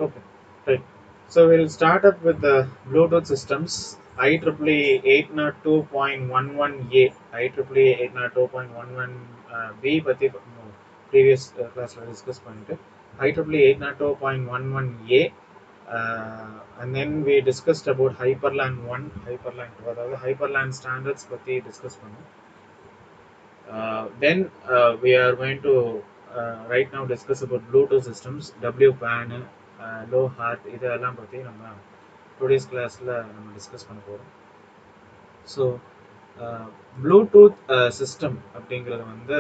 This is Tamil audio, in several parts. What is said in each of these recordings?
Okay, right. So we'll start up with the Bluetooth systems. IEEE 802.11a, IEEE 802.11b பத்தி previous classல discuss பண்ணிட்டு IEEE 802.11a and then we discussed about Hyperland 1, Hyperland 2, அதாவது Hyperland standards பத்தி discuss பண்ணோம். Then we are going to right now discuss about Bluetooth systems, WPAN, low heart இதெல்லாம் பற்றி நம்ம டுடேஸ் கிளாஸில் நம்ம டிஸ்கஸ் பண்ண போகிறோம். ஸோ ப்ளூடூத் சிஸ்டம் அப்படிங்கிறது வந்து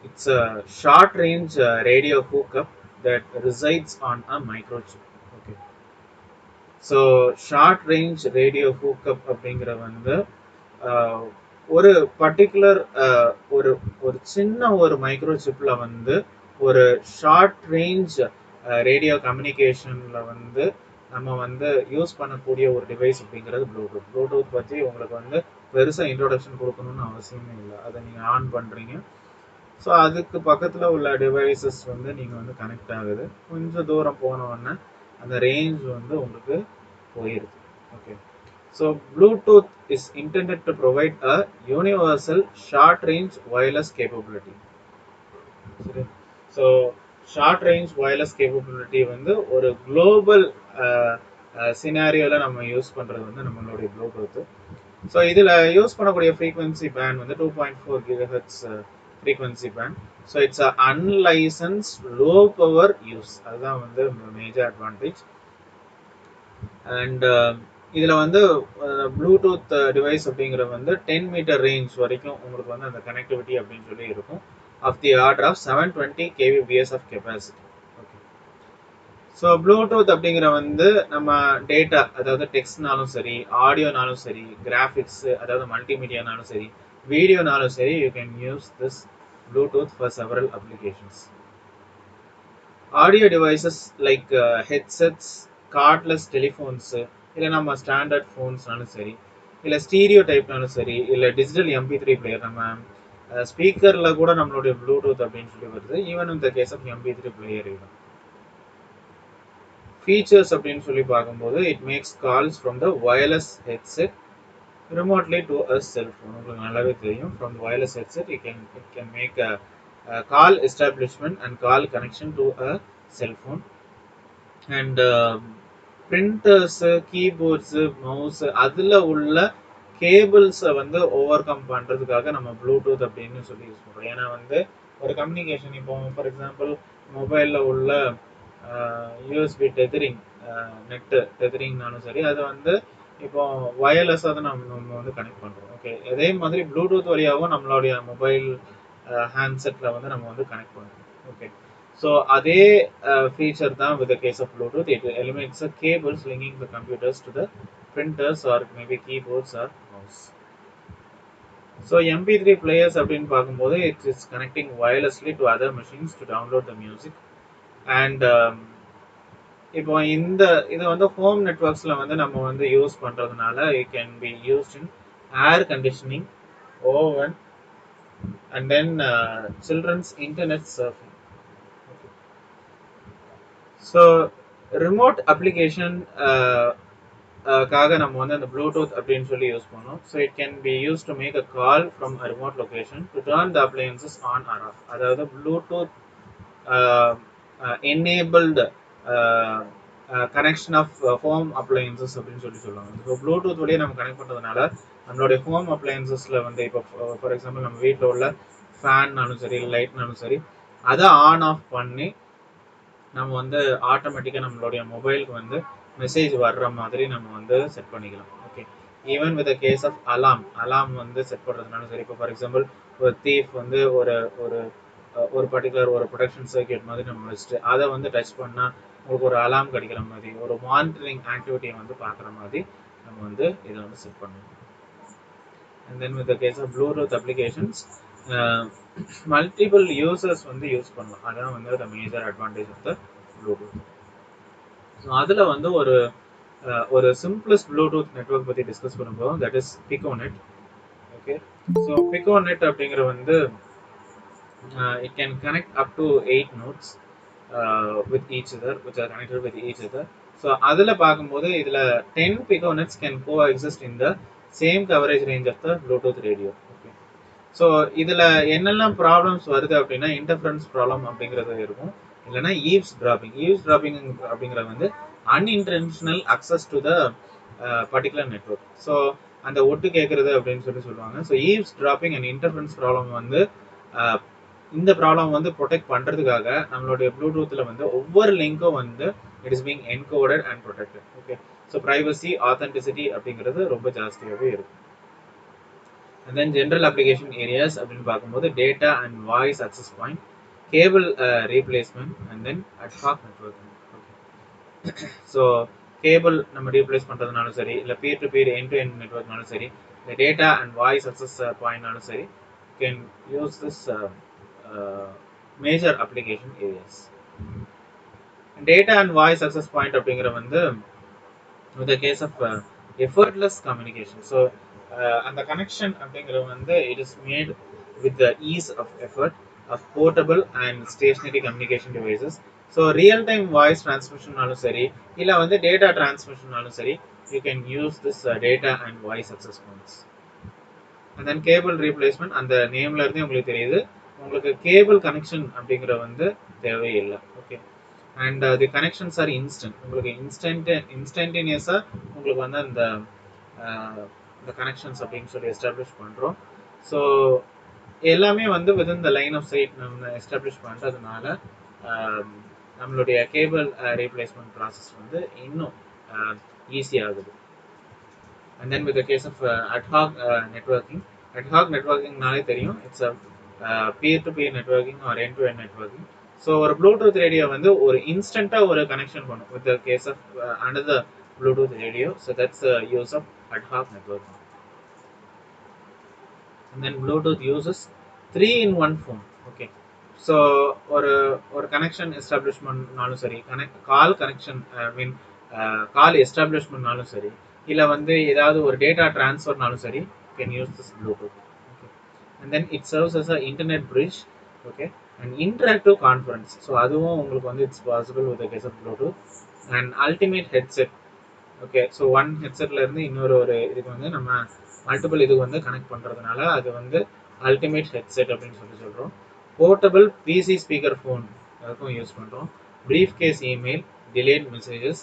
it's a short range radio hookup that resides on a microchip. Okay, so short range radio hookup அப்படிங்கிற வந்து ஒரு பர்டிகுலர் ஒரு ஒரு சின்ன ஒரு மைக்ரோசிப்பில் வந்து ஒரு ஷார்ட் ரேஞ்ச் ரேடியோ கம்யூனிகேஷனில் வந்து நம்ம வந்து யூஸ் பண்ணக்கூடிய ஒரு டிவைஸ் அப்படிங்கிறது ப்ளூடூத். ப்ளூடூத் பற்றி உங்களுக்கு வந்து பெருசாக இன்ட்ரோடக்ஷன் கொடுக்கணும்னு அவசியமே இல்லை. அதை நீங்கள் ஆன் பண்ணுறீங்க, ஸோ அதுக்கு பக்கத்தில் உள்ள டிவைசஸ் வந்து நீங்கள் வந்து கனெக்ட் ஆகுது. கொஞ்சம் தூரம் போனோடனே அந்த ரேஞ்ச் வந்து உங்களுக்கு போயிடுது. Okay, so Bluetooth is intended to provide a universal short range wireless capability. So short range wireless capability வந்து ஒரு global சினாரியோல நம்ம யூஸ் பண்றது வந்து நம்மளுடைய ப்ளூடூத். ஸோ இதில் யூஸ் பண்ணக்கூடிய ஃப்ரீக்வன்சி பேண்ட் வந்து 2.4 GHz frequency band. So it's a unlicensed low power use, அதுதான் வந்து மேஜர் அட்வான்டேஜ். அண்ட் இதில் வந்து ப்ளூடூத் டிவைஸ் அப்படிங்கிறது வந்து 10 மீட்டர் ரேஞ்ச் வரைக்கும் உங்களுக்கு வந்து அந்த கனெக்டிவிட்டி அப்படின்னு சொல்லி இருக்கும், of the order of 720 kbps of capacity. Okay, so Bluetooth அப்படிங்கிற வந்து நம்ம டேட்டா, அதாவது டெக்ஸ்ட்னாலும் சரி, ஆடியோனாலும் சரி, கிராஃபிக்ஸ் அதாவது மல்டிமீடியானாலும் சரி, வீடியோனாலும் சரி, you can use this Bluetooth for several applications. Audio devices like headsets, cordless telephones, இல்லை நம்ம ஸ்டாண்டர்ட் ஃபோன்ஸ்னாலும் சரி, இல்லை ஸ்டீரியோ டைப்னாலும் சரி, இல்லை டிஜிட்டல் MP3 பிளேயர், நம்ம ஸ்பீக்கரில் கூட நம்மளுடைய ப்ளூடூத் அப்படின்னு சொல்லி வருது. ஈவன் இந்த கேஸ் ஆஃப் MP3 பிளேயர் தான். ஃபீச்சர்ஸ் அப்படின்னு சொல்லி பார்க்கும்போது it makes calls from the wireless headset remotely to a cellphone. உங்களுக்கு நல்லாவே தெரியும், from wireless headset it can make a call establishment and call connection to a cellphone. And printers, keyboards, mouse அதில் உள்ள கேபிள்ஸை வந்து ஓவர் கம் பண்ணுறதுக்காக நம்ம ப்ளூடூத் அப்படின்னு சொல்லி யூஸ் பண்ணுறோம். ஏன்னா வந்து ஒரு கம்யூனிகேஷன், இப்போ ஃபார் எக்ஸாம்பிள் மொபைலில் உள்ள யூஎஸ்பி டெதரிங், நெட்டு டெதரிங்னாலும் சரி, அதை வந்து இப்போ வயர்லெஸ்ஸாக தான் நம்ம வந்து கனெக்ட் பண்ணுறோம். ஓகே, அதே மாதிரி ப்ளூடூத் வழியாகவும் நம்மளுடைய மொபைல் ஹேண்ட்செட்டில் வந்து நம்ம வந்து கனெக்ட் பண்ணுறோம். ஓகே, ஸோ அதே feature தான் with the case of Bluetooth. It eliminates the cables linking the computers to the printers or maybe keyboards or mouse. So MP3 players அப்படின்னு பார்க்கும்போது it is connecting wirelessly to other machines to download the music. And இப்போ இது வந்து ஹோம் நெட்வொர்க்ஸில் வந்து நம்ம வந்து யூஸ் பண்ணுறதுனால it can be used in air conditioning, oven, and then children's internet surfing. So remote application காக நம்ம வந்து அந்த ப்ளூடூத் அப்படின்னு சொல்லி யூஸ் பண்ணோம். So it can be use to make a call from a remote location to turn the appliances on or off. அதாவது Bluetooth enabled connection of home appliances அப்படின்னு சொல்லி சொல்லுவாங்க. ஸோ ப்ளூடூத் வழியே நம்ம கனெக்ட் பண்ணுறதுனால நம்மளுடைய ஹோம் அப்ளையன்சஸில் வந்து இப்போ ஃபார் எக்ஸாம்பிள் நம்ம வீட்டில் உள்ள ஃபேன்னாலும் சரி, லைட்னாலும் சரி, அதை ஆன் ஆஃப் பண்ணி நம்ம வந்து ஆட்டோமேட்டிக்காக நம்மளுடைய மொபைலுக்கு வந்து மெசேஜ் வர்ற மாதிரி நம்ம வந்து செட் பண்ணிக்கலாம். Okay, even with case of alarm வந்து செட் பண்ணுறதுனாலும் சரி. இப்போ ஃபார் எக்ஸாம்பிள் ஒரு தீஃப் வந்து ஒரு ஒரு ஒரு பர்டிகுலர் ஒரு ப்ரொடக்ஷன் சர்க்கியூட் மாதிரி நம்ம வச்சுட்டு அதை வந்து டச் பண்ணால் உங்களுக்கு ஒரு அலாம் கிடைக்கிற மாதிரி, ஒரு மானிட்டரிங் ஆக்டிவிட்டியை வந்து பார்க்குற மாதிரி நம்ம வந்து இதை வந்து செட் பண்ணணும். And then with case of Bluetooth applications multiple users வந்து யூஸ் பண்ணலாம். அதான் வந்து the major advantage of the Bluetooth. So அதில் வந்து ஒரு சிம்பிளஸ்ட் ப்ளூடூத் நெட்வொர்க் பற்றி டிஸ்கஸ் பண்ணும்போது that is piconet. Okay, so piconet அப்படிங்கிற வந்து it can connect up to 8 nodes. with each other, which are connected with each other. So அதில் பார்க்கும்போது இதில் 10 piconets can coexist in the same coverage range of the Bluetooth radio. Okay, so இதில் என்னெல்லாம் ப்ராப்ளம்ஸ் வருது அப்படின்னா இன்டர்ஃபரன்ஸ் ப்ராப்ளம் அப்படிங்கிறது இருக்கும், இல்லைன்னா ஈவ்ஸ் டிராப்பிங் அப்படிங்கிறது வந்து unintentional access to the particular network. So அந்த ஒட்டு கேட்குறது அப்படின்னு சொல்லுவாங்க. So eaves dropping and interference problem வந்து இந்த ப்ராப்ளம் வந்து ப்ரொடெக்ட் பண்ணுறதுக்காக நம்மளுடைய ப்ளூடூத்தில் வந்து ஒவ்வொரு லிங்க்கும் வந்து it is being encoded and protected. Okay, so privacy authenticity அப்படிங்கிறது ரொம்ப ஜாஸ்தியாகவே இருக்கும். And then general application areas அப்படின்னு பார்க்கும்போது data and voice access point, cable replacement and then ad hoc networking. Okay, so cable நம்ம ரீப்ளேஸ் பண்ணுறதுனாலும் சரி, இல்லை peer to peer end to end நெட்வொர்க்னாலும் சரி, இல்லை டேட்டா அண்ட் வாய்ஸ் அக்சஸ் பாயிண்ட்னாலும் சரி, can use this major application areas. Data and voice access point அப்படிங்கிற வந்து with the case of effortless communication. So அந்த கனெக்ஷன் அப்படிங்கிற வந்து it is made with the ease of effort of portable and stationary communication devices. So real time voice டிரான்ஸ்மிஷன்னாலும் சரி, இல்லை வந்து டேட்டா டிரான்ஸ்மிஷன்னாலும் சரி, you can use this data and voice access points. And then cable replacement, அந்த நேம்ல இருந்தே உங்களுக்கு தெரியுது, உங்களுக்கு கேபிள் கனெக்ஷன் அப்படிங்கிற வந்து தேவையில்லை. Okay, and the connections are instant, உங்களுக்கு இன்ஸ்டன்டேனியஸாக உங்களுக்கு வந்து அந்த கனெக்ஷன்ஸ் அப்படின்னு சொல்லி எஸ்டாப்ளிஷ் பண்ணுறோம். ஸோ எல்லாமே வந்து within the line of sight நம்ம எஸ்டாப்ளிஷ் பண்ணுறதுனால நம்மளுடைய கேபிள் ரீப்ளேஸ்மெண்ட் ப்ராசஸ் வந்து இன்னும் ஈஸியாகுது. And then with the case of ad hoc நெட்வொர்க்கிங்னாலே தெரியும், it's peer to peer networking or end to end networking. So ஒரு ப்ளூடூத் ரேடியோ வந்து ஒரு இன்ஸ்டண்ட்டாக ஒரு கனெக்ஷன் பண்ணும் with the case of another Bluetooth radio. So that's use of ad hoc networking. And then Bluetooth uses 3-in-1 phone. Okay, so ஒரு கனெக்ஷன் எஸ்டாப்ளிஷ்மெண்ட்னாலும் சரி, கால் கனெக்ஷன் கால் எஸ்டாப்ளிஷ்மெண்ட்னாலும் சரி, இல்லை வந்து ஏதாவது ஒரு டேட்டா ட்ரான்ஸ்ஃபர்னாலும் சரி, can use this Bluetooth. Okay, and then it serves as a internet bridge. Okay, and interactive conference, so அதுவும் உங்களுக்கு வந்து it's possible with the case of Bluetooth. And ultimate headset. Okay, so one ஹெட்செட்ல இருந்து இன்னொரு இதுக்கு வந்து நம்ம மல்டிபிள் இது வந்து கனெக்ட் பண்ணுறதுனால அது வந்து அல்டிமேட் ஹெட்செட் அப்படின்னு சொல்கிறோம். போர்ட்டபிள் பிசி ஸ்பீக்கர் ஃபோன் அதுக்கும் யூஸ் பண்ணுறோம். Brief case email, delayed messages,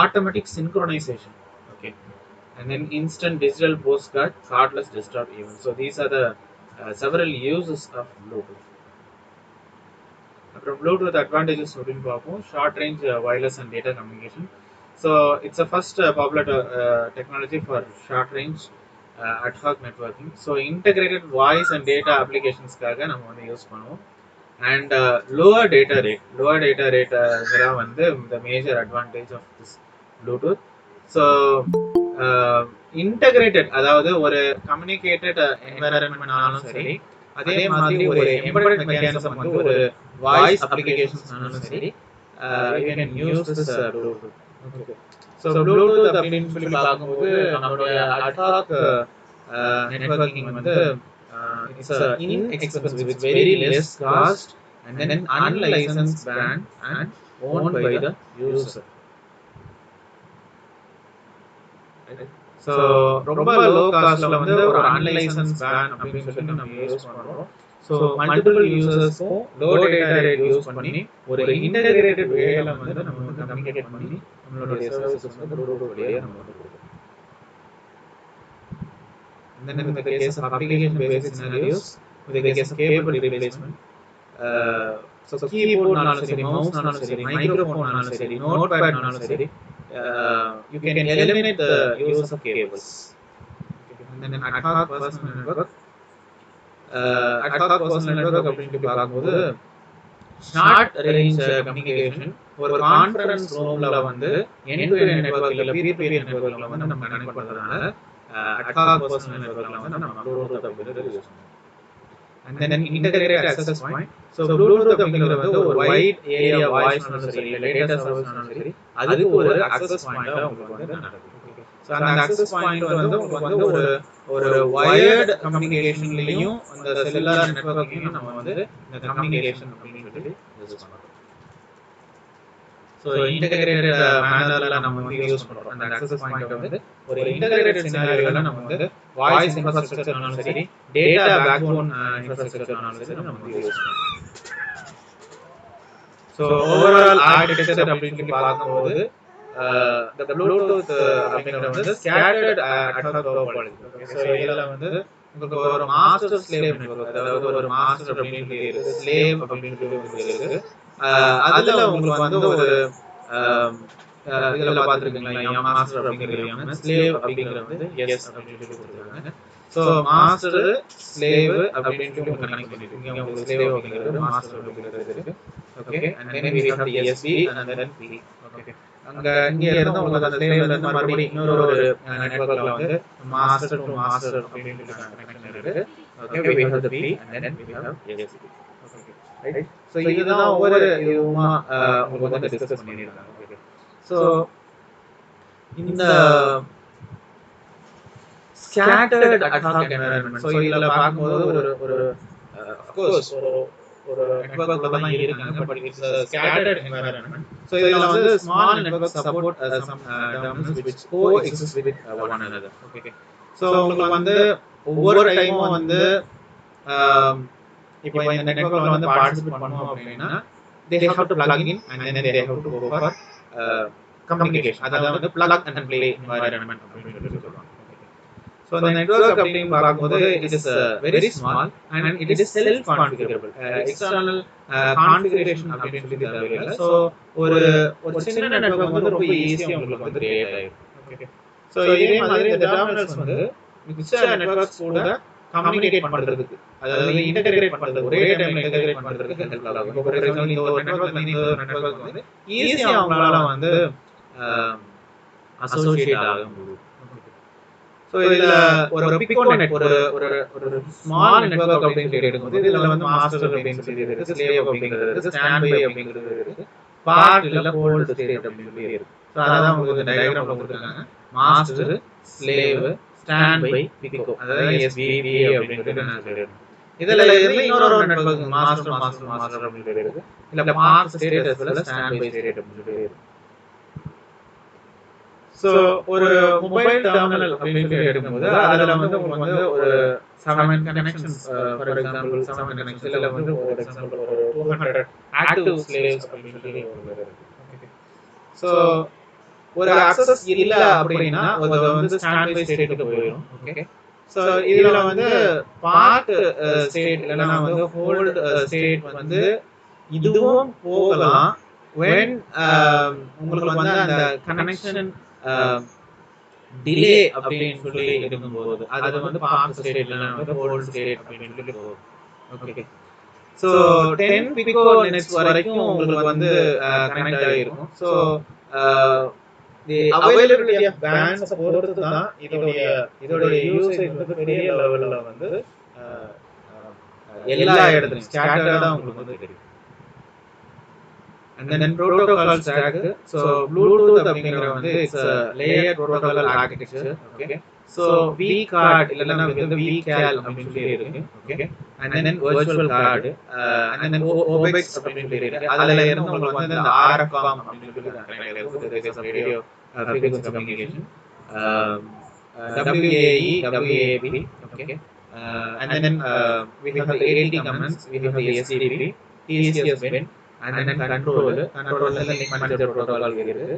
automatic synchronisation. Okay, and then instant digital postcard, cardless desktop even. So these are the several uses of Bluetooth. அப்புறம் Bluetooth advantages அப்படின்னு பார்ப்போம். Short range wireless and data communication. So it's a first popular technology for short range ad hoc networking. So integrated voice and data applications-காக நம்ம வந்து யூஸ் பண்ணுவோம். And lower data rate வந்து the major advantage of this Bluetooth. So integrated, அதாவது ஒரு கம்யூனிகேட்டட் என்வைரன்மெண்ட்னாலும் சரி, அதே மாதிரி ஒரு எம்பெடட் மெக்கானிசம் வந்து ஒரு வாய்ஸ் அப்ளிகேஷன்ஸ்னாலும் சரி, you can use this Bluetooth. Okay, so Bluetooth அப்படின்னு சொல்லி பார்க்கும்போது நம்மளுடைய அட்ஹாக் நெட்வொர்க்கிங் வந்து it's inexpensive, it's very less cost, and then unlicensed band and owned by the user. So ரொம்ப லோ காஸ்ட்ல வந்து ஒரு அன்லைசன்ஸ் பேண்ட் அப்படின்னு சொல்லி நம்ம யூஸ் பண்ணுறோம். ஸோ மல்டிபிள் யூசர்ஸ்க்கும் லோ டேட்டா ரேட் யூஸ் பண்ணி ஒரு இன்டகிரேட்டட் வேல வந்து நம்ம வந்து கம்யூனிகேட் பண்ணி நம்மளுடைய சர்வீசஸ் வந்து ப்ளூடூத் வழியாக நம்ம வந்து கொடுக்குறோம். And then in the case of application based scenarios, with the case of cable replacement, so keyboard நாலும் சரி, mouse நாலும் சரி, microphone நாலும் சரி, notepad நாலும் சரி, you can eliminate the use of cables. And then ad hoc personal network, அப்படின்னு பார்க்கும்போது ஷார்ட் ரேஞ்ச் கம்யூனிகேஷன் ஒரு கான்ஃபரன்ஸ் ரூம்ல வந்து எண்ட் டு எண்ட் நெட்வொர்க் இல்ல பீர் டு பீர் நெட்வொர்க்ல வந்து நம்ம கனெக்ட் பண்றதுனால ad hoc personal networkல வந்து நம்ம Bluetooth அப்படிங்கறது யூஸ் பண்ணுவோம். And then integrated access point. So Bluetooth அப்படிங்கிறது வந்து ஒரு wide area voice நாலும் சரி, இல்ல data service நாலும் சரி, அதுக்கு ஒரு access point உங்களுக்கு வந்து நடக்குது. So அந்த access point வந்து உங்களுக்கு வந்து ஒரு ஒரு வயர்டு கம்யூனிகேஷன்லயும் அந்த செல்லுலார் நெட்வொர்க்கையும் நம்ம வந்து இந்த கம்யூனிகேஷன் அப்படின்னு சொல்லி யூஸ் பண்றோம். ஸோ இன்டகிரேட்டட் மேனர்ல நம்ம வந்து யூஸ் பண்றோம். அந்த அக்சஸ் பாயிண்ட் வந்து ஒரு இன்டகிரேட்டட் சினாரியோல நம்ம வந்து வாய்ஸ் இன்ஃப்ராஸ்ட்ரக்சர்னாலும் சரி, டேட்டா பேக்போன் இன்ஃப்ராஸ்ட்ரக்சர்னாலும் சரி நம்ம வந்து யூஸ் பண்றோம். ஸோ ஓவரால் ஆர்கிடெக்சர் அப்படின்னு சொல்லி பார்க்கும்போது the Bluetooth அப்படிங்கிற வந்து scattered ad hoc topology. So இதில் வந்து உங்களுக்கு ஒரு மாஸ்டர் ஸ்லேவ் நெட்வொர்க், அதாவது ஒரு மாஸ்டர் அப்படின்னு இருக்கு, ஸ்லேவ் அப்படின்னு சொல்லி இருக்கு. அதுல உங்களுக்கு வந்து ஒரு இதில் பார்த்துருக்கீங்களா, மாஸ்டர் அப்படிங்கிறது ஸ்லேவ் அப்படிங்கிற வந்து எஸ் அப்படின்னு சொல்லி கொடுத்துருக்காங்க. ஸோ மாஸ்டர் ஸ்லேவ் அப்படின்னு சொல்லி உங்களுக்கு கனெக்ட் பண்ணிட்டு இங்கே உங்களுக்கு ஸ்லேவ் அப்படிங்கிறது மாஸ்டர் அப்படிங்கிறது இருக்கு. Okay, and then we have the SB and then P. Okay, அங்க இங்க இருந்து உங்களுக்கு அந்த ஸ்லேவ்ல இருந்து மறுபடியும் இன்னொரு ஒரு நெட்வொர்க்ல வந்து மாஸ்டர் டு மாஸ்டர் அப்படின்னு சொல்லி கனெக்ஷன் இருக்கு. Okay, we have the P and then we have SB. Okay, right. So இதுதான் ஒவ்வொரு இதுமா உங்களுக்கு வந்து டிஸ்கஸ் பண்ணிருக்காங்க. ஓகே, சோ இந்த scattered ad hoc environment, so இதுல பாக்கும்போது ஒரு of course ஒரு நெட்வொர்க்ல தான் இருக்காங்க, but it's a scattered environment. So இதுல வந்து small networks support some terminals which coexist with one another. Okay, so உங்களுக்கு வந்து ஒவ்வொரு டைமும் வந்து இப்போ இந்த நெட்வொர்க்ல வந்து பார்ட்டிசிபேட் பண்ணனும் அப்படினா they have to plug in and then they have to go for communication. அதாவது வந்து plug and play environment அப்படின்னு சொல்லி சொல்றாங்க. So the network அப்படின்னு பார்க்கும்போது it is very small and it is self configurable. External configuration அப்படின்னு சொல்லி தேவையில்லை. So ஒரு சின்ன நெட்வொர்க் வந்து ரொம்ப ஈஸியா உங்களுக்கு வந்து கிரியேட் ஆயிடும். ஓகே, so இதே மாதிரி இந்த டெர்மினல்ஸ் வந்து மிச்ச நெட்வொர்க்ஸ் கூட கம்யூனிகேட் பண்றதுக்கு, அதாவது இன்டகிரேட் பண்றதுக்கு, ஒரே டைம்ல இன்டகிரேட் பண்றதுக்கு ஹெல்ப் ஆகும். இப்போ ஃபார் எக்ஸாம்பிள் இந்த ஒரு நெட்வொர்க் வந்து ஈஸியா அவங்களால வந்து அசோசியேட் ஆக முடியும். ஸோ இதில் ஒரு பிகோநெட் ஒரு ஸ்மால் நெட்வொர்க் அப்படின்னு சொல்லி எடுக்கும்போது இதில் வந்து மாஸ்டர் அப்படின்னு சொல்லி இருக்கு, ஸ்லேவ் அப்படிங்கிறது இருக்கு, ஸ்டாண்ட் பை அப்படிங்கிறது இருக்கு, பார்ட் இல்லை ஹோல்டு ஸ்டேட் அப்படின்னு சொல்லி இருக்கு. ஸோ அதான் உங்களுக்கு டயக்ராம்ல கொடுத்துருக்காங்க. Master, slave, stand by, pico, அதாவது எஸ்பிபி அப்படிங்கிறது நான் சொல்லிடுறேன். இதில் இன்னொரு நெட்வொர்க் மாஸ்டர் மாஸ்டர் மாஸ்டர் அப்படின்னு சொல்லி இருக்கு, இல்லை park state as well as stand by state அப்படின்னு சொல்லி இருக்கு. ஸோ ஒரு மொபைல் டெர்மினல் அப்படின்னு சொல்லி எடுக்கும்போது அதில் வந்து உங்களுக்கு வந்து ஒரு 7 கனெக்ஷன்ஸ், ஃபார் எக்ஸாம்பிள் 7 கனெக்ஷன்ஸ், இல்லை வந்து ஒரு எக்ஸாம்பிள் ஒரு 200 ஆக்டிவ் ஸ்லேவ்ஸ் அப்படின்னு சொல்லி இருக்கு. ஓகே, ஸோ ஒரு அக்சஸ் இல்லை அப்படின்னா அது வந்து ஸ்டாண்ட் பை ஸ்டேட்டுக்கு போயிடும். ஓகே, ஸோ இதில் வந்து பார்ட் ஸ்டேட் இல்லைன்னா வந்து ஹோல்டு ஸ்டேட் வந்து இதுவும் போகலாம் when உங்களுக்கு வந்து அந்த கனெக்ஷன் டிலே அப்படின்னு சொல்லி இருக்கும்போது அது வந்து பார்ட் ஸ்டேட் இல்லைன்னா வந்து ஹோல்டு ஸ்டேட் அப்படின்னு சொல்லி போகும். ஓகே, ஸோ 10 பிகோ நெட்ஸ் வரைக்கும் உங்களுக்கு வந்து கனெக்ட் ஆகிருக்கும். So the availability of bands பொறுத்து தான் இதோடைய யூசேஜ் வந்து பெரிய லெவலில் வந்து எல்லா இடத்துலையும் ஸ்கேட்டர்டாக உங்களுக்கு வந்து தெரியும். And then protocol stack, so Bluetooth அப்படிங்கற வந்து it's a layered protocol architecture. Okay, so vCard இல்லனா வந்து vCal அப்படின்னு சொல்லி இருக்கு. Okay, and then virtual card and then OBEX அப்படின்னு சொல்லி இருக்கு. அதுல இருந்து உங்களுக்கு வந்து இந்த RFCOM அப்படின்னு சொல்லி radio frequency communication, WAE, WAP. Okay, and then we have the AT commands, we have the SDP, TCS bin, and then control link manager protocol இருக்கு,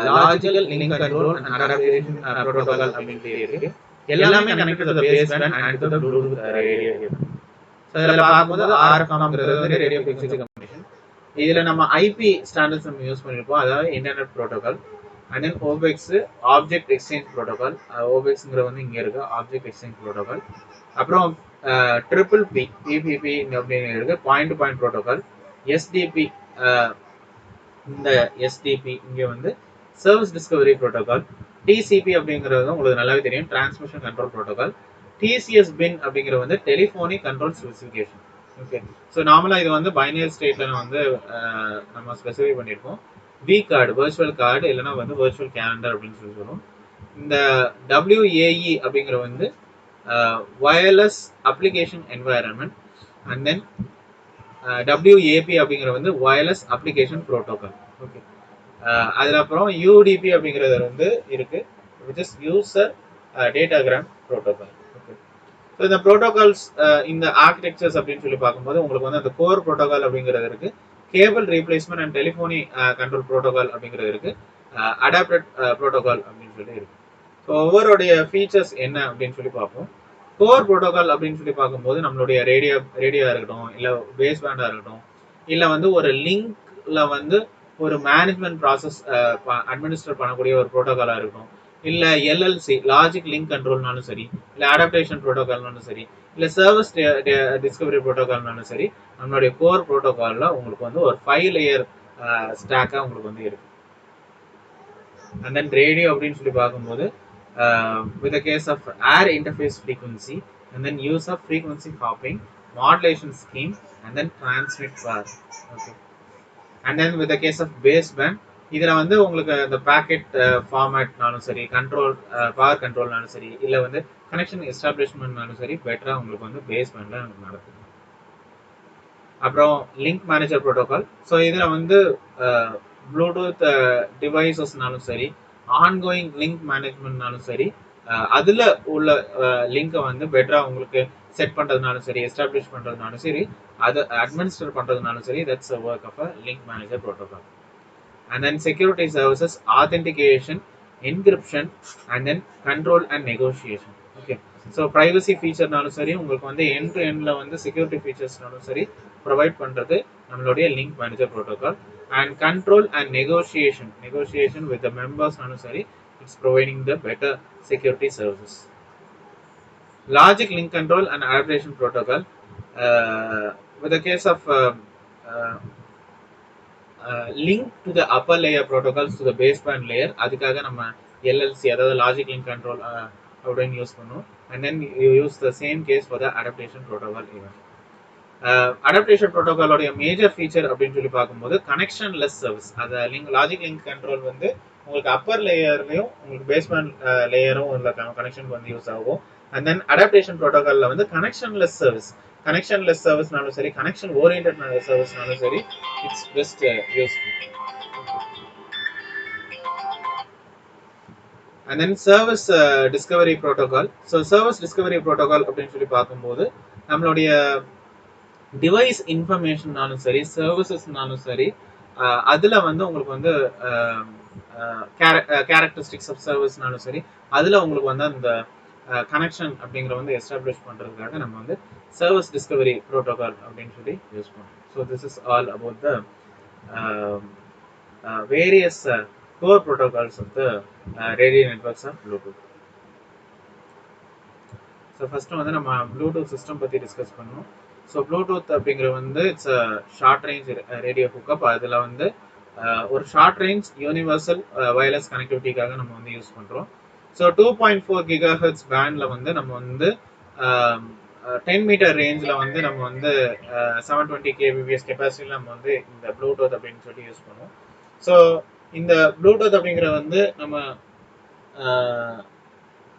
logical link control and adaptation protocol அப்படினு இருக்கு. எல்லாமே connect to the baseband and to the Bluetooth radio இருக்கு. சோ இதல பாக்கும்போது RFCOMங்கிறது வந்து radio frequency communication. இதுல நம்ம IP ஸ்டாண்டர்ட்ஸ் நம்ம யூஸ் பண்ணிருப்போம், அதாவது internet protocol. and then OBEX object exchange protocol, OBEXங்கற வந்து இங்க இருக்கு, ஆப்ஜெக்ட் எக்ஸ்சேஞ்ச் புரோட்டோகால். அப்புறம் ட்ரிபிள் பி PPP அப்படிங்க இருக்கு, point to point protocol. SDP இந்த SDP இங்க வந்து சர்வீஸ் டிஸ்கவரி புரோட்டோகால். TCP அப்படிங்கிறது உங்களுக்கு நல்லாவே தெரியும், டிரான்ஸ்மிஷன் கண்ட்ரோல் புரோட்டோகால். TCS பின் அப்படிங்கிறது வந்து telephony control specification. Okay, so நார்மலாக இது வந்து பைனரி ஸ்டேட்ல வந்து நம்ம ஸ்பெசிஃபை பண்ணியிருக்கோம். vCard, virtual card இல்லைன்னா வந்து virtual calendar அப்படின்னு சொல்லி சொல்லுவோம். இந்த WAE அப்படிங்கிற வந்து wireless application environment, and then WAP அப்படிங்கிற வந்து வயர்லெஸ் அப்ளிகேஷன் ப்ரோட்டோகால். ஓகே, அதில் அப்புறம் UDP அப்படிங்கிறது வந்து இருக்கு, which is user datagram protocol. Okay, so இந்த ப்ரோட்டோகால்ஸ், இந்த ஆர்கிடெக்சர்ஸ் அப்படின்னு சொல்லி பார்க்கும்போது உங்களுக்கு வந்து அந்த கோர் ப்ரோட்டோகால் அப்படிங்கிறது இருக்கு, cable replacement and telephony control protocol அப்படிங்கிறது இருக்கு, அடாப்டட் ப்ரோட்டோகால் அப்படின்னு சொல்லி இருக்கு. ஸோ ஒவ்வொருடைய ஃபீச்சர்ஸ் என்ன அப்படின்னு சொல்லி பார்ப்போம். கோர் ப்ரோட்டோகால் அப்படின்னு சொல்லி பார்க்கும்போது நம்மளுடைய ரேடியோ இருக்கட்டும், இல்லை பேஸ் பேண்டாக இருக்கட்டும், இல்லை வந்து ஒரு லிங்க்ல வந்து ஒரு மேனேஜ்மெண்ட் ப்ராசஸ் அட்மினிஸ்டர் பண்ணக்கூடிய ஒரு ப்ரோட்டோகாலாக இருக்கட்டும், இல்லை LLC லாஜிக் லிங்க் கண்ட்ரோல்னாலும் சரி, இல்லை அடாப்டேஷன் ப்ரோட்டோகால்னாலும் சரி, இல்லை சர்வீஸ் டிஸ்கவரி ப்ரோட்டோகால்னாலும் சரி, நம்மளுடைய கோர் ப்ரோட்டோகாலில் உங்களுக்கு வந்து ஒரு 5 லேயர் ஸ்டாக்காக உங்களுக்கு வந்து இருக்கு. அண்ட் தென் ரேடியோ அப்படின்னு சொல்லி பார்க்கும்போது with the case of air interface frequency, and then use of frequency hopping, modulation scheme, and then transmit bar. Okay, and then with the case of baseband, இதில் வந்து உங்களுக்கு இந்த பேக்கெட் ஃபார்மேட்னாலும் சரி, கண்ட்ரோல் பவர் கண்ட்ரோல்னாலும் சரி, இல்லை வந்து கனெக்ஷன் எஸ்டாப்ளிஷ்மெண்ட்னாலும் சரி, பெட்டராக உங்களுக்கு வந்து பேஸ்பேண்டில் நடக்குது. அப்புறம் லிங்க் மேனேஜர் ப்ரோட்டோகால். ஸோ இதில் வந்து ப்ளூடூத் டிவைசஸ்னாலும் சரி, ஆன்கோயிங் லிங்க் மேனேஜ்மெண்ட்னாலும் சரி, அதில் உள்ள லிங்கை வந்து பெட்டராக உங்களுக்கு செட் பண்ணுறதுனாலும் சரி, எஸ்டாப்ளிஷ் பண்ணுறதுனாலும் சரி, அதை அட்மினிஸ்டர் பண்ணுறதுனாலும் சரி, that's a work of a link manager protocol. And then security services, authentication, encryption, and then control and negotiation. Okay, so privacy ஃபீச்சர்னாலும் சரி, உங்களுக்கு வந்து எண்ட் டு எண்டில் வந்து செக்யூரிட்டி ஃபீச்சர்ஸ்னாலும் சரி ப்ரொவைட் பண்ணுறது நம்மளுடைய link manager protocol. And control and negotiation with the மெம்பர்ஸ்னாலும் சரி, it's providing the better security services. Logic link control and adaptation protocol, with the case of link to the upper layer protocols to the baseband layer, அதுக்காக நம்ம LLC அதாவது லாஜிக் லிங்க் கண்ட்ரோல் அப்படின்னு யூஸ் பண்ணுவோம். and then you use the same case for the adaptation protocol even. Adaptation ப்ரோட்டோகாலோடைய மேஜர் ஃபீச்சர் அப்படின்னு சொல்லி பார்க்கும்போது கனெக்ஷன் லெஸ் சர்வீஸ். அதை லாஜிக் லிங்க் கண்ட்ரோல் வந்து உங்களுக்கு அப்பர் லேயர்லையும் உங்களுக்கு பேஸ்பேண்ட் லேயரும் உள்ள கனெக்ஷனுக்கு வந்து யூஸ் ஆகும். அண்ட் தென் அடாப்டேஷன் ப்ரோட்டோகாலில் வந்து கனெக்ஷன் லெஸ் சர்வீஸ்னாலும் சரி, கனெக்ஷன் ஓரியன்ட் சர்வீஸ்னாலும் சரி, it's best useful. And then service discovery protocol. So service discovery protocol அப்படின்னு சொல்லி பார்க்கும்போது நம்மளுடைய டிவைஸ் இன்ஃபர்மேஷன்னாலும் சரி, சர்வீசஸ்னாலும் சரி, அதில் வந்து உங்களுக்கு வந்து கேரக்டரிஸ்டிக்ஸ் ஆஃப் சர்வீஸ்னாலும் சரி, அதில் உங்களுக்கு வந்து அந்த கனெக்ஷன் அப்படிங்கிற வந்து எஸ்டாப்ளிஷ் பண்ணுறதுக்காக நம்ம வந்து சர்வீஸ் டிஸ்கவரி ப்ரோட்டோகால் அப்படின்னு சொல்லி யூஸ் பண்ணுறோம். So this is all about the various core protocols of the radio networks of Bluetooth. So first வந்து நம்ம ப்ளூடூத் சிஸ்டம் பற்றி டிஸ்கஸ் பண்ணோம். ஸோ ப்ளூடூத் அப்படிங்கிற வந்து it's a short range radio hookup. அதில் வந்து ஒரு ஷார்ட் ரேஞ்ச் யூனிவர்சல் வயர்லெஸ் கனெக்டிவிட்டிக்காக நம்ம வந்து யூஸ் பண்ணுறோம். ஸோ 2.4 GHz பேண்டில் வந்து நம்ம வந்து 10 மீட்டர் ரேஞ்சில் வந்து நம்ம வந்து 720 kbps கெப்பாசிட்டியில் நம்ம வந்து இந்த ப்ளூடூத் அப்படின்னு சொல்லி யூஸ் பண்ணுவோம். ஸோ இந்த ப்ளூடூத் அப்படிங்கிற வந்து நம்ம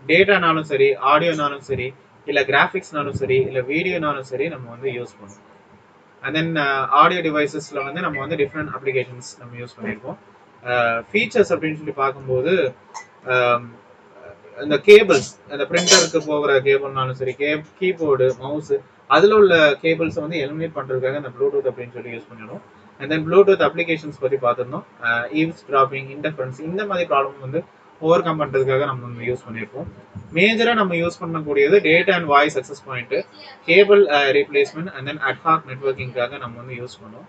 டேட்டானாலும் சரி, ஆடியோனாலும் சரி, இல்லை கிராஃபிக்ஸ்னாலும் சரி, இல்லை வீடியோனாலும் சரி நம்ம வந்து யூஸ் பண்ணுவோம். அண்ட் தென் ஆடியோ டிவைசஸில் வந்து நம்ம வந்து டிஃப்ரெண்ட் அப்ளிகேஷன்ஸ் நம்ம யூஸ் பண்ணியிருக்கோம். ஃபீச்சர்ஸ் அப்படின்னு சொல்லி பார்க்கும்போது இந்த கேபிள்ஸ், அந்த பிரிண்டருக்கு போகிற கேபிள்னாலும் சரி, கீபோர்டு, மவுஸு, அதில் உள்ள கேபிள்ஸை வந்து எலிமினேட் பண்ணுறதுக்காக இந்த ப்ளூடூத் அப்படின்னு சொல்லி யூஸ் பண்ணிடுவோம். அண்ட் தென் ப்ளூடூத் அப்ளிகேஷன்ஸ் பற்றி பார்த்துருந்தோம். ஈவ்ஸ் ட்ராப்பிங், இன்டர்ஃபரன்ஸ், இந்த மாதிரி ப்ராப்ளம் வந்து ஓவர் கம் பண்ணுறதுக்காக நம்ம வந்து யூஸ் பண்ணியிருப்போம். மேஜராக நம்ம யூஸ் பண்ணக்கூடியது data and voice access point, cable replacement, and then ad hoc நெட்வொர்க்கிங்காக நம்ம வந்து யூஸ் பண்ணுவோம்.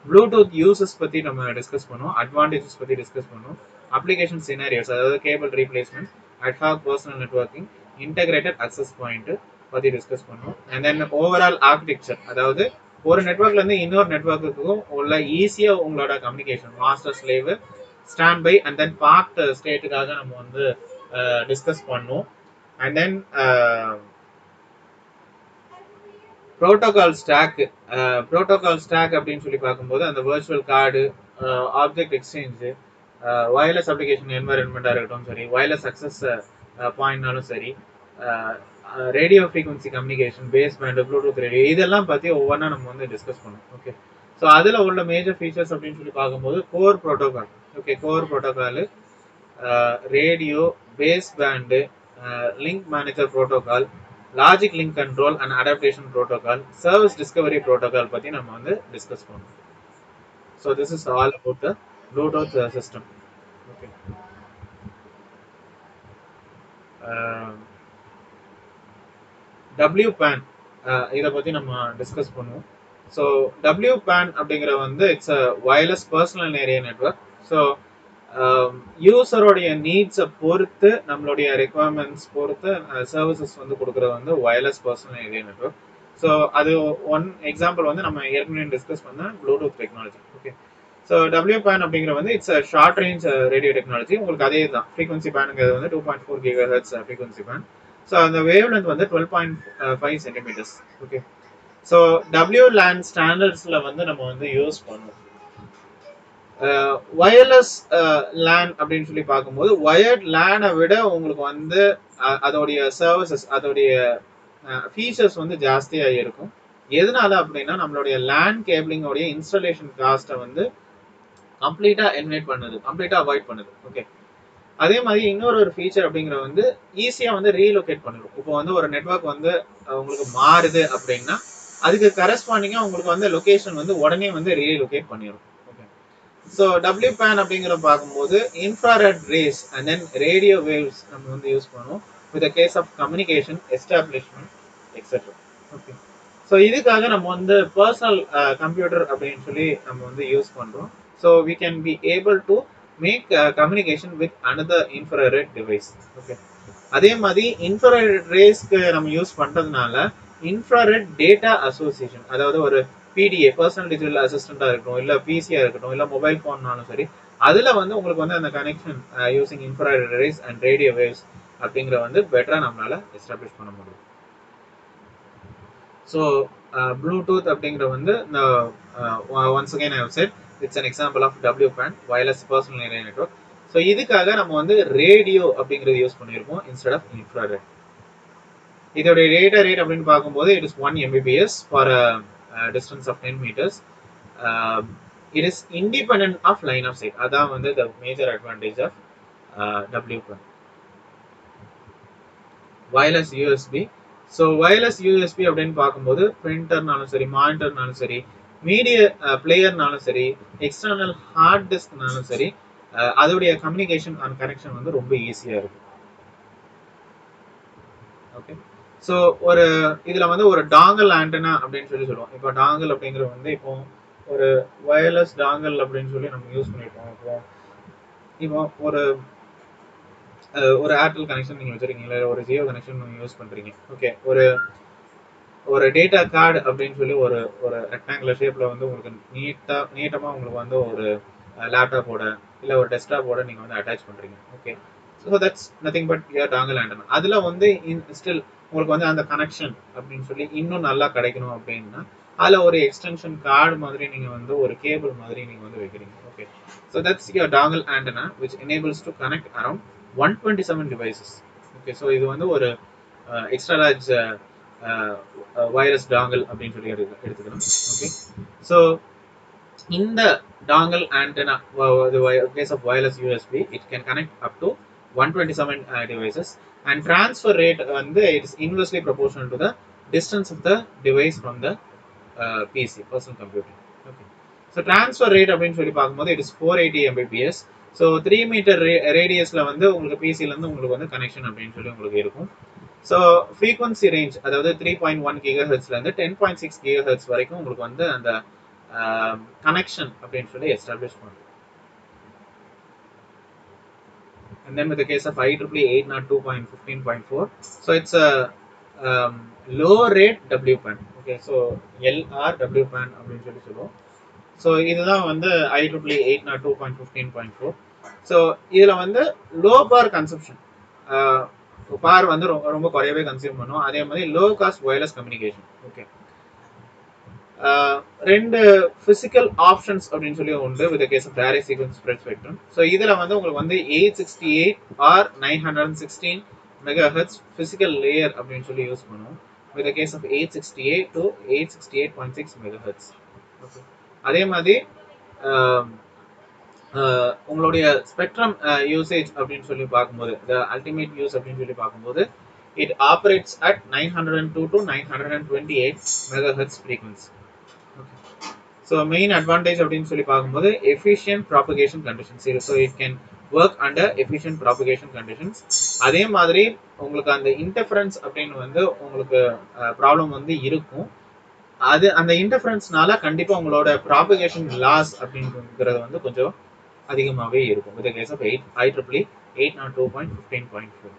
ப்ளூடூத் யூசஸ் பற்றி நம்ம டிஸ்கஸ் பண்ணுவோம், அட்வான்டேஜஸ் பற்றி டிஸ்கஸ் பண்ணுவோம், அப்ளிகேஷன் சினாரியோஸ் அதாவது cable replacement, ad hoc personal networking, integrated access point பற்றி டிஸ்கஸ் பண்ணுவோம். அண்ட் தென் ஓவரால் ஆர்கிடெக்சர், அதாவது ஒரு நெட்வொர்க்லேருந்து இன்னொரு நெட்வொர்க்குக்கும் உள்ள ஈஸியாக உங்களோட communication, master slave, stand by, and then park ஸ்டேட்டுக்காக நம்ம வந்து டிஸ்கஸ் பண்ணுவோம். அண்ட் தென் ப்ரோட்டோகால் ஸ்டாக் அப்படின்னு சொல்லி பார்க்கும்போது அந்த virtual card, object exchange, wireless application என்வாயன்மெண்ட்டாக இருக்கட்டும் சரி, வயர்லெஸ் அக்சஸ் பாயிண்ட்னாலும் சரி, radio frequency communication, baseband, Bluetooth radio, இதெல்லாம் பற்றி ஒவ்வொன்றா நம்ம வந்து டிஸ்கஸ் பண்ணுவோம். ஓகே, ஸோ அதில் உள்ள மேஜர் ஃபீச்சர்ஸ் அப்படின்னு சொல்லி பார்க்கும்போது core protocol. Okay, core protocol, radio, base band, link manager protocol, logic link control and adaptation protocol, service discovery protocol பற்றி நம்ம வந்து டிஸ்கஸ் பண்ணுவோம். So this is all about the Bluetooth system. Okay, WPAN இதை பற்றி நம்ம டிஸ்கஸ் பண்ணுவோம். ஸோ WPAN அப்படிங்கிற வந்து it's a wireless personal area network. So யூசருடைய நீட்ஸை பொறுத்து, நம்மளுடைய ரெக்குவயர்மெண்ட்ஸ் பொறுத்து சர்வீசஸ் வந்து கொடுக்குறது வந்து wireless personal area network. So அது ஒன் எக்ஸாம்பிள் வந்து நம்ம ஏற்கனவே டிஸ்கஸ் பண்ண Bluetooth technology. Okay, so WPAN அப்படிங்கிற வந்து it's a short range radio technology. உங்களுக்கு அதே தான் ஃப்ரீக்வன்சி பேனுங்கிறது வந்து 2.4 GHz ஃப்ரீக்வன்சி பேன். ஸோ அந்த வேவ் லென்த் வந்து 12.5 சென்டிமீட்டர்ஸ். ஓகே, ஸோ WLAN ஸ்டாண்டர்ட்ஸில் வந்து நம்ம வந்து யூஸ் பண்ணுவோம். வயர்லெஸ் லேன் அப்படின்னு சொல்லி பார்க்கும்போது வயர்ட் லேனை விட உங்களுக்கு வந்து அதோடைய சர்வீசஸ், அதோடைய ஃபீச்சர்ஸ் வந்து ஜாஸ்தியாக இருக்கும். எதனால அப்படின்னா நம்மளுடைய லேன் கேபிளிங்கோடைய இன்ஸ்டாலேஷன் காஸ்ட்டை வந்து கம்ப்ளீட்டாக எலிமினேட் பண்ணுது, கம்ப்ளீட்டாக அவாய்ட் பண்ணுது. ஓகே, அதே மாதிரி இன்னொரு ஃபீச்சர் அப்படிங்கிற வந்து ஈஸியாக வந்து ரீலொகேட் பண்ணிடும். இப்போ வந்து ஒரு நெட்வொர்க் வந்து உங்களுக்கு மாறுது அப்படின்னா அதுக்கு கரஸ்பாண்டிங்காக உங்களுக்கு வந்து லொகேஷன் வந்து உடனே வந்து ரீலொகேட் பண்ணிடும். ஓகே, ஸோ WPAN அப்படிங்கிற பார்க்கும்போது infrared rays and then radio waves நம்ம வந்து யூஸ் பண்ணுவோம் with case of communication, establishment, etcetera. Okay, so இதுக்காக நம்ம வந்து பர்சனல் கம்ப்யூட்டர் அப்படின்னு சொல்லி நம்ம வந்து யூஸ் பண்ணுறோம். So we can be able to make communication with another infrared device. Okay, அதே மாதிரி இன்ஃப்ராரெட் ரேஸ்க்கு நம்ம யூஸ் பண்ணுறதுனால இன்ஃப்ராரெட் டேட்டா அசோசியேஷன், அதாவது ஒரு PDA, பர்சனல் டிஜிட்டல் அசிஸ்டண்டாக இருக்கட்டும், இல்லை பிசியாக இருக்கட்டும், இல்லை மொபைல் ஃபோன்னாலும் சரி, அதில் வந்து உங்களுக்கு வந்து அந்த connection using infrared rays and radio waves அப்படிங்கிற வந்து பெட்டராக நம்மளால் எஸ்டாப்ளிஷ் பண்ண முடியும். ஸோ ப்ளூடூத் அப்படிங்கிற வந்து once again I have said it's an example of WPAN, wireless personal area network. So இதுக்காக நம்ம வந்து ரேடியோ அப்படிங்கிறது யூஸ் பண்ணியிருக்கோம் இன்ஸ்டெட் ஆஃப் இன்ஃப்ராரெட். இதோடைய டேட்டா ரேட் அப்படின்னு பார்க்கும்போது it is 1 Mbps for distance of 10 meters. It is independent of line of sight. அதான் வந்து the major advantage of WPAN. Wireless USB. So wireless USB அப்படின்னு பார்க்கும்போது பிரிண்டர்னாலும் சரி, மானிட்டர்னாலும் சரி, மீடியா பிளேயர்னாலும் சரி, எக்ஸ்டர்னல் ஹார்ட் டிஸ்க்னாலும் சரி, அதோடைய கம்யூனிகேஷன் அண்ட் கனெக்ஷன் வந்து ரொம்ப ஈஸியாக இருக்கும். ஓகே, ஸோ ஒரு இதில் வந்து ஒரு டாங்கல் ஆண்டனா அப்படின்னு சொல்லி சொல்லுவோம். இப்போ டாங்கல் அப்படிங்கிற வந்து இப்போ ஒரு வயர்லெஸ் டாங்கல் அப்படின்னு சொல்லி நம்ம யூஸ் பண்ணியிருக்கோம். இப்போ ஒரு ஏர்டெல் கனெக்ஷன் நீங்கள் வச்சுருக்கீங்களா, ஒரு ஜியோ கனெக்ஷன் நீங்கள் யூஸ் பண்ணுறீங்க. ஓகே, ஒரு டேட்டா கார்டு அப்படின்னு சொல்லி ஒரு ரெக்டாங்குலர் ஷேப்பில் வந்து உங்களுக்கு நீட்டமாக உங்களுக்கு வந்து ஒரு லேப்டாப்போட இல்லை ஒரு டெஸ்க்டாப்போட நீங்கள் வந்து அட்டாச் பண்ணுறீங்க. Okay, so that's nothing but your dongle antenna. அதில் வந்து ஸ்டில் உங்களுக்கு வந்து அந்த கனெக்ஷன் அப்படின்னு சொல்லி இன்னும் நல்லா கிடைக்கணும் அப்படின்னா அதில் ஒரு எக்ஸ்டென்ஷன் கார்டு மாதிரி நீங்கள் வந்து ஒரு கேபிள் மாதிரி நீங்கள் வந்து வைக்கிறீங்க. Okay, so that's your dongle antenna which enables to connect around 127 devices. Okay, so இது வந்து ஒரு எக்ஸ்ட்ரா லார்ஜ் வைரஸ் டாங்கல் அப்படின்னு சொல்லி எடுத்துக்கணும். ஓகே, ஸோ இந்த dongle antenna case of wireless USB, it can connect up to 127 devices and transfer rate வந்து it is inversely proportional to the distance of the device from the PC, personal computer. Okay, so transfer rate அப்படின்னு சொல்லி பார்க்கும்போது it is 480 Mbps. So 3 metre ரேடியஸில் வந்து உங்களுக்கு பிசிலேருந்து உங்களுக்கு வந்து கனெக்ஷன் அப்படின்னு சொல்லி உங்களுக்கு இருக்கும். ஸோ ஃப்ரீக்வன்சி ரேஞ்ச் அதாவது 3.1 GHzலேருந்து 10.6 GHz வரைக்கும் உங்களுக்கு வந்து அந்த கனெக்ஷன் அப்படின்னு சொல்லி எஸ்டாப்ளிஷ் பண்ணும். And then with the case of IEEE 802.15.4, so it's a low rate WPAN. Okay, so LRWPAN அப்படின்னு சொல்லி சொல்லுவோம். ஸோ இதுதான் வந்து IEEE 802.15.4. ஸோ இதில் வந்து லோ பார் கன்சம்ஷன், பார் வந்து ரொம்ப குறையவே கன்சியூம் பண்ணும். அதே மாதிரி low cost wireless communication. Okay, ரெண்டு பிசிக்கல் ஆப்ஷன்ஸ் அப்படின்னு சொல்லி உண்டு with case of direct sequence spread spectrum. So இதில் வந்து உங்களுக்கு வந்து 868 ஆர் 916 மெகாஹெர்ட்ஸ் பிசிக்கல் லேயர் அப்படின்னு சொல்லி யூஸ் பண்ணுவோம் with case of 868 to 868.6 megahertz. Okay, அதே மாதிரி உங்களுடைய ஸ்பெக்ட்ரம் யூசேஜ் அப்படின்னு சொல்லி பார்க்கும்போது அல்டிமேட் யூஸ் அப்படின்னு சொல்லி பார்க்கும்போது it operates at 902 to 928 megahertz frequency. Okay. So main advantage அப்படின்னு சொல்லி பார்க்கும்போது efficient propagation conditions. So it can work under efficient propagation conditions. அதே மாதிரி உங்களுக்கு அந்த இன்டர்ஃபரன்ஸ் அப்படின்னு வந்து உங்களுக்கு ப்ராப்ளம் வந்து இருக்கும். அது அந்த இன்டர்ஃபரன்ஸ்னால கண்டிப்பா உங்களோட ப்ராபகேஷன் லாஸ் அப்படிங்கிறது வந்து கொஞ்சம் அதிகமாகவே இருக்கும் வித் கேஸ் ஆஃப் IEEE 802.15.4.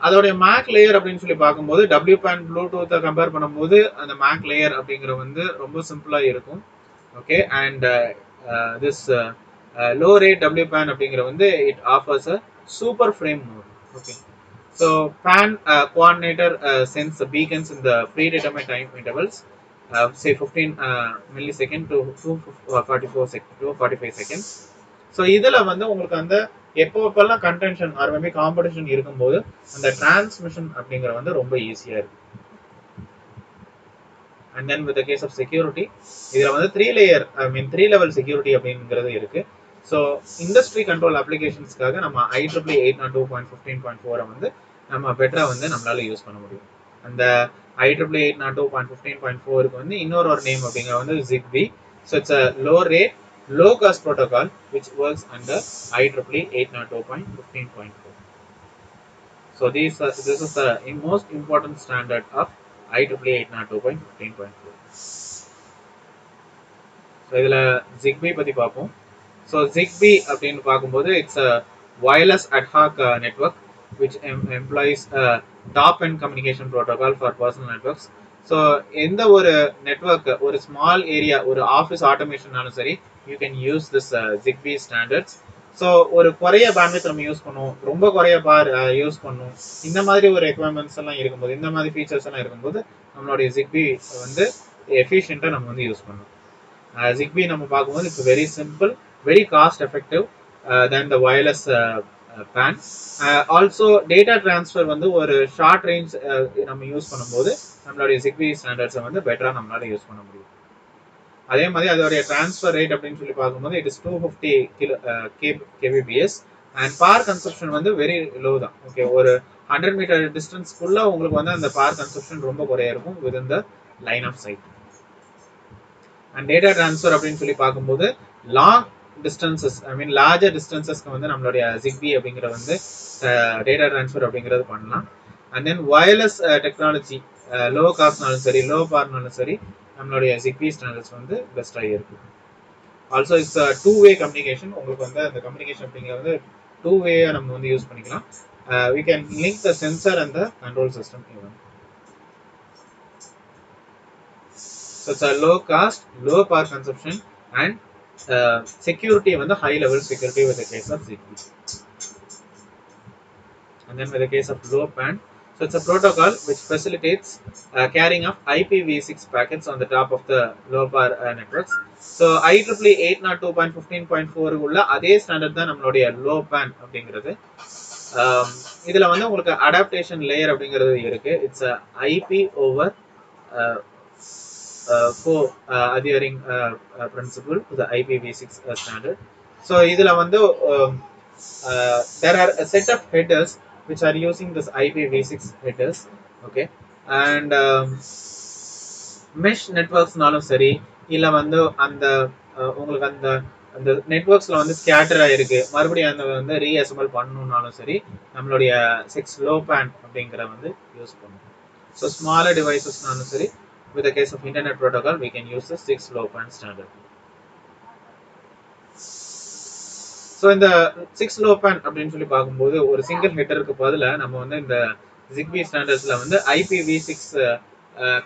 அதோடைய மேக் லேயர் அப்படின்னு சொல்லி பார்க்கும்போது WPAN ப்ளூடூத்தை கம்பேர் பண்ணும்போது அந்த மேக் லேயர் அப்படிங்கிற வந்து ரொம்ப சிம்பிளா இருக்கும். Okay, and this low rate WPAN அப்படிங்கிற வந்து it offers a super frame mode. Okay, so PAN coordinator sends the beacons in the predetermined time intervals, say 15 millisecond to 245 seconds. So இதில் வந்து உங்களுக்கு அந்த எப்போப்பெல்லாம் கன்டென்ஷன் ஆர் மேபி காம்படிஷன் இருக்கும்போது அந்த டிரான்ஸ்மிஷன் அப்படிங்கிற வந்து ரொம்ப ஈஸியா இருக்கு. And then with case of security இதுல வந்து 3 லெவல் செக்யூரிட்டி அப்படிங்கிறது இருக்கு. ஸோ இண்டஸ்ட்ரி கண்ட்ரோல் அப்ளிகேஷன்ஸ்க்காக நம்ம IEEE 802.15.4 வந்து நம்ம பெட்டரா வந்து நம்மளால யூஸ் பண்ண முடியும். அந்த IEEE 802.15.4க்கு வந்து இன்னொரு நேம் அப்படிங்கிற வந்து ZigBee. So it's a low cost protocol which works under IEEE 802.15.4. So this is the most important standard of IEEE 802.15.4. So இதுல ZigBee பத்தி பார்ப்போம். So ZigBee அப்படின்னு பார்க்கும்போது it's a wireless ad hoc network which employs a top-end communication protocol for personal networks. So எந்த ஒரு நெட்ஒர்க் ஒரு ஸ்மால் ஏரியா ஒரு ஆஃபீஸ் ஆட்டோமேஷன்னாலும் சரி you can use this ZigBee standards. So ஒரு குறைய பேண்ட்வித் நம்ம யூஸ் பண்ணுவோம், ரொம்ப குறைய யூஸ் பண்ணும், இந்த மாதிரி ஒரு ரெக்வயர்மெண்ட்ஸ் எல்லாம் இருக்கும்போது இந்த மாதிரி ஃபீச்சர்ஸ் எல்லாம் இருக்கும்போது நம்மளுடைய ZigBee வந்து எஃபிஷியண்டாக நம்ம வந்து யூஸ் பண்ணுவோம். ZigBee நம்ம பார்க்கும்போது it's very simple, very cost effective then the wireless PAN. Also data transfer வந்து ஒரு ஷார்ட் ரேஞ்ச் நம்ம யூஸ் பண்ணும்போது நம்மளுடைய ZigBee ஸ்டாண்டர்ட்ஸை வந்து பெட்டரா நம்மளால யூஸ் பண்ண முடியும். அதே மாதிரி அதோடைய டிரான்ஸ்ஃபர் ரேட் அப்படின்னு சொல்லி பார்க்கும்போது it is 250 kbps and power consumption வந்து வெரி லோ தான். ஓகே, ஒரு 100 மீட்டர் டிஸ்டன்ஸ்க்குள்ள உங்களுக்கு வந்து அந்த பவர் கன்சப்ஷன் ரொம்ப குறைய இருக்கும் within the line of sight. And data transfer அப்படின்னு சொல்லி பார்க்கும்போது லாங் டிஸ்டன்சஸ் லார்ஜர் டிஸ்டன்சஸ்க்கு வந்து நம்மளுடைய ZigBee அப்படிங்கிற வந்து டேட்டா டிரான்ஸ்ஃபர் அப்படிங்கிறது பண்ணலாம். And then wireless technology low காஸ்ட்னாலும் சரி லோ பவர்னாலும் சரி நம்மளுடைய ZigBee ஸ்டாண்டர்ட்ஸ் வந்து பெஸ்ட்டாக இருக்கு. Also it's two way communication. உங்களுக்கு வந்து அந்த கம்யூனிகேஷன் அப்படிங்கிறது வந்து டூ-வேயாக நம்ம வந்து யூஸ் பண்ணிக்கலாம். we can link the sensor and the control system even. So it's a low cost, low power consumption and security வந்து high level security with the case of ZigBee. And then with the case of low PAN, so it's a protocol which facilitates carrying of IPv6 packets on the top of the low power networks. So IEEE 802.15.4 உள்ள அதே ஸ்டாண்டர்ட் தான் நம்மளுடைய லோ PAN அப்படிங்கிறது. இதுல வந்து உங்களுக்கு அடாப்டேஷன் லேயர் அப்படிங்கிறது இருக்கு. It's IP over co-adhering principle to the IPv6 standard. So இதுல வந்து there are a set of headers which are using this IPv6 headers. Okay, and mesh networksனாலும் சரி இல்ல வந்து அந்த உங்களுக்கு அந்த அந்த நெட்வொர்க்ஸ்ல வந்து ஸ்கேட்டர் ஆயிருக்கு மறுபடியும் அந்த வந்து ரீஅசெம்பிள் பண்ணணும்னாலும் சரி நம்மளுடைய 6 low PAN அப்படிங்கிற வந்து யூஸ் பண்ணுவோம். ஸோ ஸ்மாலர் டிவைசஸ்னாலும் சரி with the case of internet protocol we can use the 6 low PAN standard. So இந்த 6 low PAN அப்படின்னு சொல்லி பார்க்கும்போது ஒரு சிங்கிள் ஹெட்டருக்கு பதிலாக நம்ம வந்து இந்த ZigBee ஸ்டாண்டர்ட்ஸ்ல வந்து IPv6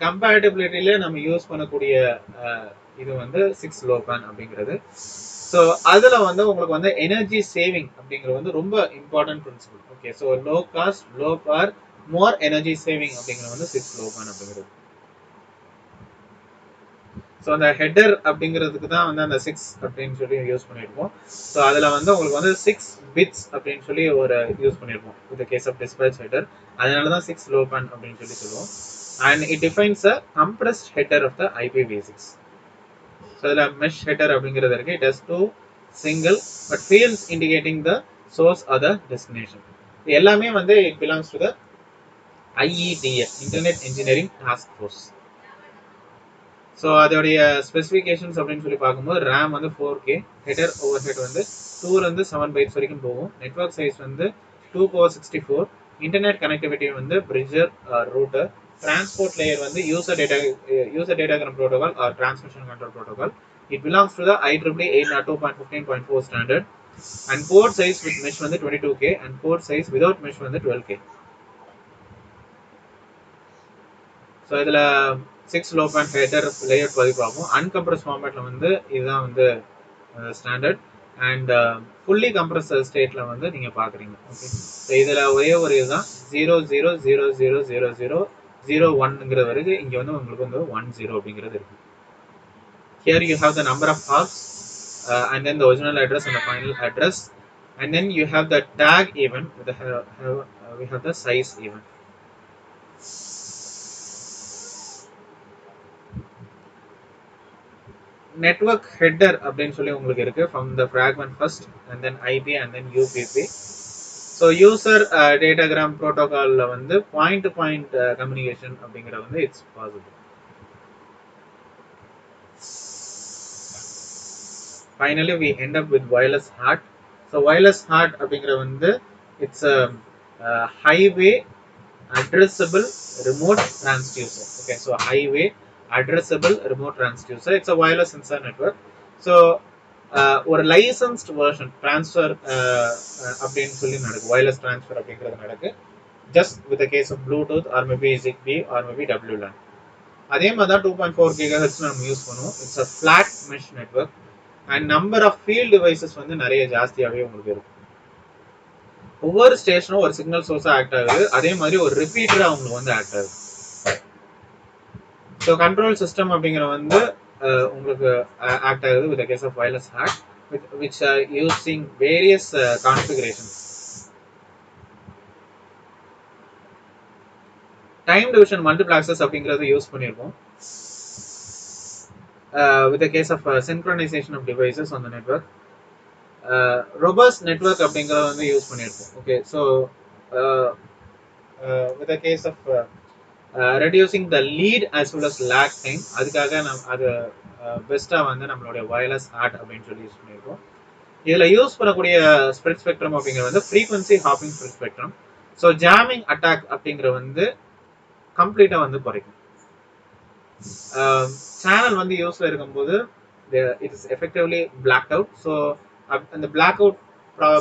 கம்பேட்டபிலிட்டியில நம்ம யூஸ் பண்ணக்கூடிய இது வந்து 6 low PAN அப்படிங்கிறது. ஸோ அதுல வந்து உங்களுக்கு வந்து எனர்ஜி சேவிங் அப்படிங்கிறது வந்து ரொம்ப important principle. Okay, so low cost low power more energy saving அப்படிங்கிறது வந்து 6 low PAN அப்படிங்கிறது. ஸோ அந்த ஹெட்டர் அப்படிங்கிறதுக்கு தான் வந்து அந்த 6 அப்படின்னு சொல்லி யூஸ் பண்ணியிருப்போம். ஸோ அதில் வந்து உங்களுக்கு வந்து 6 பிட்ஸ் அப்படின்னு சொல்லி ஒரு யூஸ் பண்ணியிருப்போம் இந்த கேஸ் ஆஃப் டிஸ்பேச் ஹெட்டர். அதனால தான் 6 லோ பேன் அப்படின்னு சொல்லி சொல்லுவோம். And it defines a compressed header of the IPv6. So இதில் மெஷ் ஹெட்டர் அப்படிங்கிறது இருக்கு. It has 2 single bit fields indicating the source or the destination. எல்லாமே வந்து it belongs to the IETF, Internet Engineering Task Force. So அதோடைய ஸ்பெசிஃபிகேஷன்ஸ் அப்படின்னு சொல்லி பார்க்கும்போது ரேம் வந்து 4K, ஹெட்டர் ஓவர் ஹெட் வந்து 2 7 பைட்ஸ் வரைக்கும் போகும். நெட்வொர்க் சைஸ் வந்து 2/64. இன்டர்நெட் கனெக்டிவிட்டி வந்து பிரிட்ஜர் ரூட்டர். டிரான்ஸ்போர்ட் லேயர் வந்து user datagram protocol or transmission control protocol. It belongs to the IEEE 802.15.4 standard. And port size with mesh வந்து 22K and port size without mesh வந்து 12K. ஸோ இதில் 6 லோ பேன் ஹெட்டர் லேஅவுட் பற்றி பார்ப்போம். அன்கம்ப்ரஸ் ஃபார்மேட்டில் வந்து இதுதான் வந்து ஸ்டாண்டர்ட். அண்ட் ஃபுல்லி கம்ப்ரஸ் ஸ்டேட்டில் வந்து நீங்கள் பார்க்குறீங்க. ஓகே, ஸோ இதில் ஒரே ஒரு இதுதான் 000000001 வரைக்கும். இங்கே வந்து உங்களுக்கு வந்து 10 அப்படிங்கிறது இருக்குது. Here you have the number of hops and then the original address and the final address, and then you have the tag even, we have the size even. Network header அப்படின்னு சொல்லி உங்களுக்கு இருக்கு from the fragment first and then IP and then UPP. So user datagram ப்ரோட்டோகாலில் வந்து பாயிண்ட் டு பாயிண்ட் கம்யூனிகேஷன் அப்படிங்கிற வந்து it's possible. Finally we end up with wireless HART. ஸோ wireless HART அப்படிங்கிற வந்து it's highway addressable remote transducer. Okay, so highway addressable remote transducer. It's a wireless sensor network. So ஒரு லைசன்ஸ்ட் வெர்ஷன் ட்ரான்ஸ்ஃபர் அப்படின்னு சொல்லி நடக்கு, வயர்லெஸ் ட்ரான்ஸ்ஃபர் அப்படிங்கிறது நடக்கு just with case of Bluetooth or maybe ZigBee or maybe WLAN. அதே மாதிரி தான் 2.4 GHz நம்ம யூஸ் பண்ணுவோம். It's a flat mesh network and number of field devices வந்து நிறைய ஜாஸ்தியாகவே உங்களுக்கு இருக்கும். ஒவ்வொரு ஸ்டேஷனும் ஒரு சிக்னல் சோர்ஸாக ஆக்ட் ஆகுது, அதே மாதிரி ஒரு ரிப்பீட்டராக அவங்களுக்கு வந்து ஆக்ட் ஆகுது. ஸோ கண்ட்ரோல் சிஸ்டம் அப்படிங்கிற வந்து உங்களுக்கு ஆக்ட் ஆகுது with case of wireless HART which are using various configurations. Time division multiplexes அப்படிங்கிறது யூஸ் பண்ணியிருக்கோம் with case of synchronisation of devices on the network. Robust network அப்படிங்கிறத வந்து யூஸ் பண்ணியிருக்கோம். Okay, so with case of reducing the lead as well as lag time, அதுக்காக அது பெஸ்ட்டாக வந்து நம்மளுடைய வயர்லெஸ் HART அப்படின்னு சொல்லி யூஸ் பண்ணியிருக்கோம். இதில் யூஸ் பண்ணக்கூடிய ஸ்ப்ரெட் ஸ்பெக்ட்ரம் அப்படிங்கிறது வந்து frequency hopping spread spectrum. So jamming attack அப்படிங்கிற வந்து கம்ப்ளீட்டாக வந்து குறைக்கும். சேனல் வந்து யூஸில் இருக்கும்போது it is effectively block out. So அந்த பிளாக் அவுட்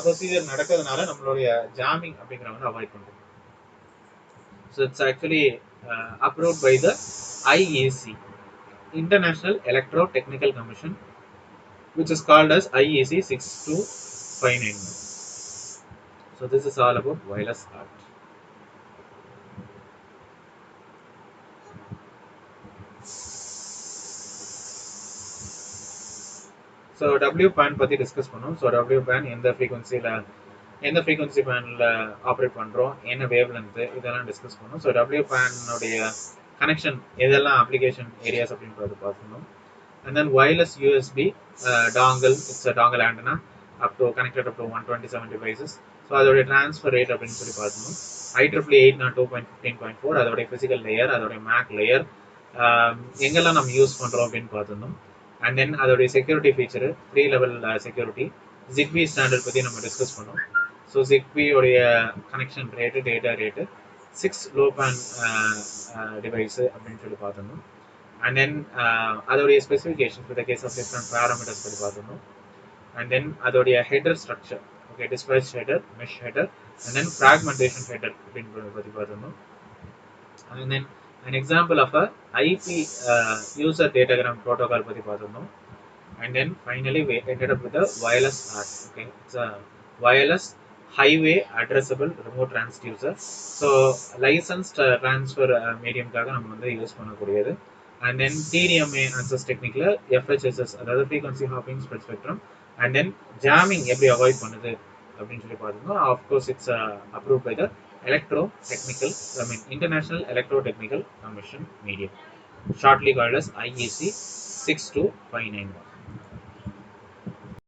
ப்ரொசீஜர் நடக்கிறதுனால நம்மளுடைய ஜாமிங் அப்படிங்கிற வந்து அவாய்ட் பண்ணுறோம். So it's actually approved by the IEC, International Electro Technical Commission, which is called as IEC 6259. So this is all about wireless HART. So WPAN பற்றி டிஸ்கஸ் பண்ணோம். ஸோ WPAN எந்த ஃப்ரீக்வன்சி பேனில் ஆப்ரேட் பண்ணுறோம், என்ன வேவ் லென்த்து, இதெல்லாம் டிஸ்கஸ் பண்ணோம். ஸோ WPAN-உடைய கனெக்ஷன் எதெல்லாம் அப்ளிகேஷன் ஏரியாஸ் அப்படின்றது பார்க்கணும். And then wireless USB dongle, it's a dongle antenna connected up to 127 devices. So அதோடைய ட்ரான்ஸ்ஃபர் ரேட் அப்படின்னு சொல்லி பார்க்கணும். IEEE 802.15.4 அதோடைய ஃபிசிக்கல் லேயர், அதோடைய மேக் லேயர் எங்கெல்லாம் நம்ம யூஸ் பண்ணுறோம் அப்படின்னு பார்த்துருந்தோம். அண்ட் தென் அதோடைய security feature 3 level security. ZigBee standard பற்றி நம்ம டிஸ்கஸ் பண்ணோம். ஸோ ZigBee உடைய connection rate, data rate, 6 low PAN device அப்படின்னு சொல்லி பார்த்துருந்தோம். அண்ட் தென் அதோடைய specification with case of different parameters பற்றி பார்த்துருந்தோம். அண்ட் தென் அதோடைய header structure, okay, dispatch header, mesh header, and then fragmentation header அப்படின்றத பற்றி பார்த்துருந்தோம். And then an example of a IP user datagram protocol பற்றி பார்த்துருந்தோம். And then finally we ended up with a wireless HART. Okay, it's a wireless highway addressable remote transducer. So licensed transfer medium காக நம்ம வந்து யூஸ் பண்ணக்கூடியது. and then TDMA access technique FHSS அதாவது frequency hopping spread spectrum and then jamming எப்படி அவாய்ட் பண்ணுது அப்படின்னு சொல்லி பாருங்க. Of course it's approved by the International Electrotechnical Commission medium, shortly called as IEC 62591.